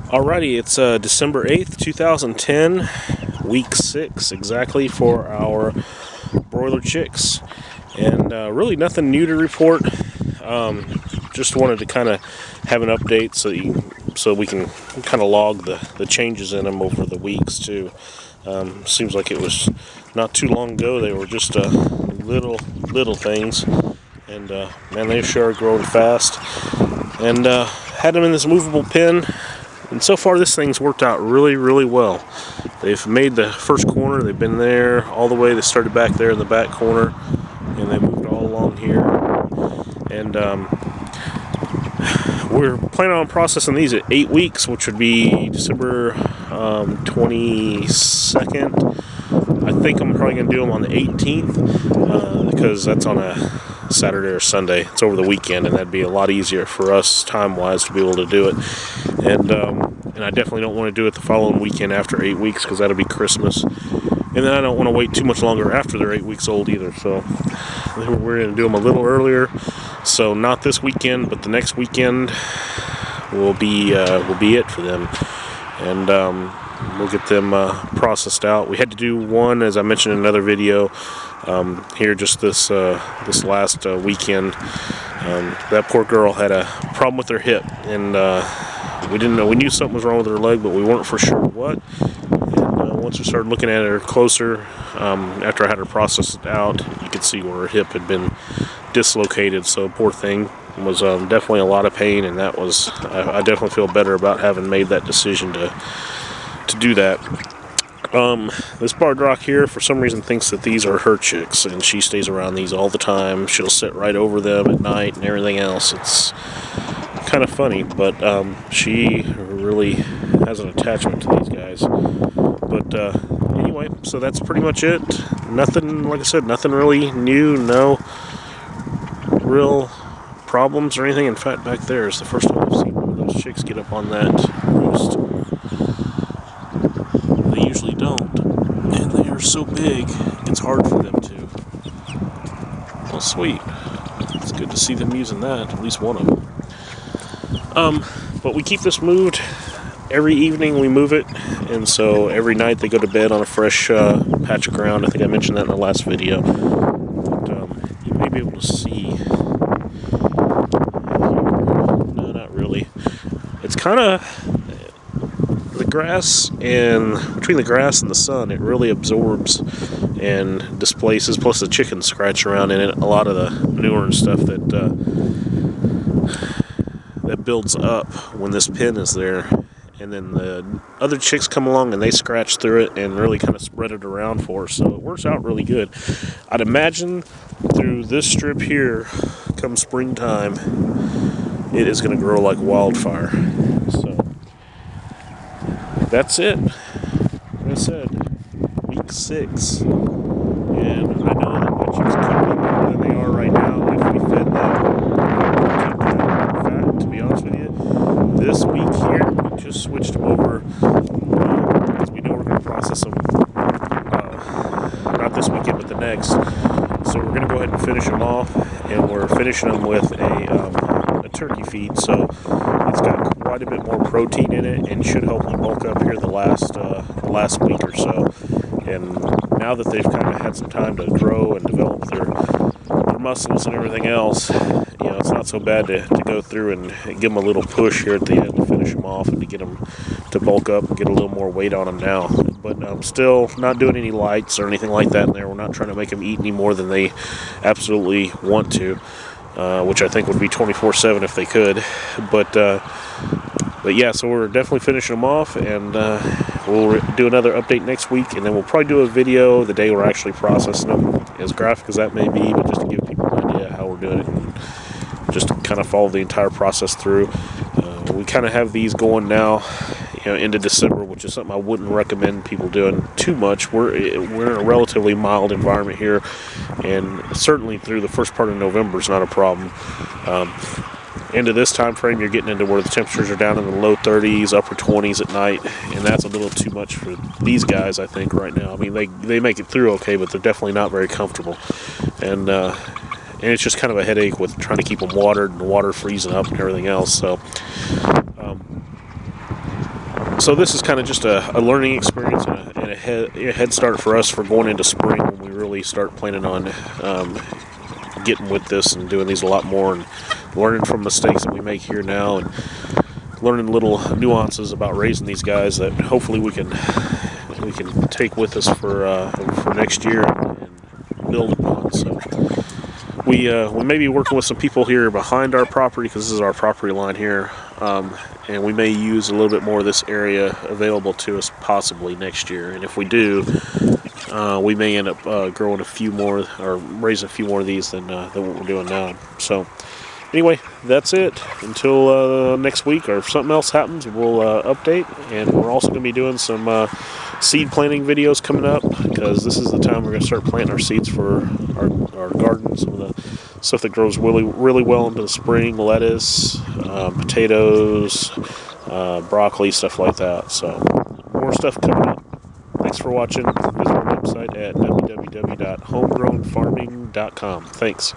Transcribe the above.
Alrighty, it's December 8th, 2010, week 6 exactly for our broiler chicks. And really nothing new to report. Just wanted to kind of have an update so we can kind of log the changes in them over the weeks too. Seems like it was not too long ago. They were just little things, and man, they sure are growing fast. And had them in this movable pen. And so far this thing's worked out really well. They've made the first corner, they've been there all the way, they started back there in the back corner, and they moved all along here. And we're planning on processing these at 8 weeks, which would be December 22nd. I think I'm probably going to do them on the 18th, because that's on a Saturday or Sunday. It's over the weekend, and that'd be a lot easier for us time-wise to be able to do it. And I definitely don't want to do it the following weekend after 8 weeks, because that'll be Christmas. And then I don't want to wait too much longer after they're 8 weeks old either. So we're going to do them a little earlier. So not this weekend, but the next weekend will be it for them. And we'll get them processed out. We had to do one, as I mentioned in another video, here just this last weekend. That poor girl had a problem with her hip, and we didn't know. We knew something was wrong with her leg, but we weren't for sure what. And once we started looking at her closer, after I had her processed out, you could see where her hip had been dislocated. So poor thing was definitely a lot of pain, and that was I definitely feel better about having made that decision to do that. This barred rock here for some reason thinks that these are her chicks, and she stays around these all the time. She'll sit right over them at night and everything else. It's kind of funny, but she really has an attachment to these guys. But anyway, so that's pretty much it. Nothing, like I said, nothing really new. No real problems or anything. In fact, back there is the first time I've seen one of those chicks get up on that roost. They usually don't, and they are so big, it's hard for them to. Well, sweet. It's good to see them using that, at least one of them. But we keep this moved. Every evening we move it, and so every night they go to bed on a fresh patch of ground. I think I mentioned that in the last video. But you may be able to see. No, not really. It's kind of the grass, and between the grass and the sun, it really absorbs and displaces. Plus the chickens scratch around in it. A lot of the manure and stuff that builds up when this pen is there, and then the other chicks come along and they scratch through it and really kind of spread it around for us. So it works out really good. I'd imagine through this strip here, come springtime, it is going to grow like wildfire. So that's it. Like I said, week 6, and I know that my chicks could be better than they are right now if we fed them. To be honest with you, this week here we just switched them over because we know we're going to process them not this weekend but the next. So we're going to go ahead and finish them off, and we're finishing them with a turkey feed. So it's got quite a bit more protein in it and should help them bulk up here the last week or so. And now that they've kind of had some time to grow and develop their muscles and everything else, you know, it's not so bad to go through and give them a little push here at the end to finish them off and to get them to bulk up and get a little more weight on them now. But I'm still not doing any lights or anything like that in there. We're not trying to make them eat any more than they absolutely want to, which I think would be 24/7 if they could. But yeah, so we're definitely finishing them off, and we'll do another update next week, and then we'll probably do a video the day we're actually processing them, as graphic as that may be, but just to give people an idea how we're doing it, and just to kind of follow the entire process through. We kind of have these going now, you know, into December, which is something I wouldn't recommend people doing too much. We're in a relatively mild environment here, and certainly through the first part of November is not a problem. Into this time frame, you're getting into where the temperatures are down in the low 30s, upper 20s at night, and that's a little too much for these guys, I think, right now. I mean, they make it through okay, but they're definitely not very comfortable. And it's just kind of a headache with trying to keep them watered and water freezing up and everything else. So So this is kind of just a learning experience and a head start for us for going into spring when we really start planning on getting with this and doing these a lot more and learning from mistakes that we make here now and learning little nuances about raising these guys that hopefully we can take with us for next year and build upon. So we may be working with some people here behind our property because this is our property line here, and we may use a little bit more of this area available to us possibly next year. And if we do, we may end up growing a few more or raising a few more of these than what we're doing now. So anyway, that's it. Until next week or if something else happens, we'll update. And we're also going to be doing some seed planting videos coming up because this is the time we're going to start planting our seeds for our garden. Some of the stuff that grows really well into the spring, lettuce, potatoes, broccoli, stuff like that. So more stuff coming up. Thanks for watching. Visit our website at www.homegrownfarming.com. Thanks.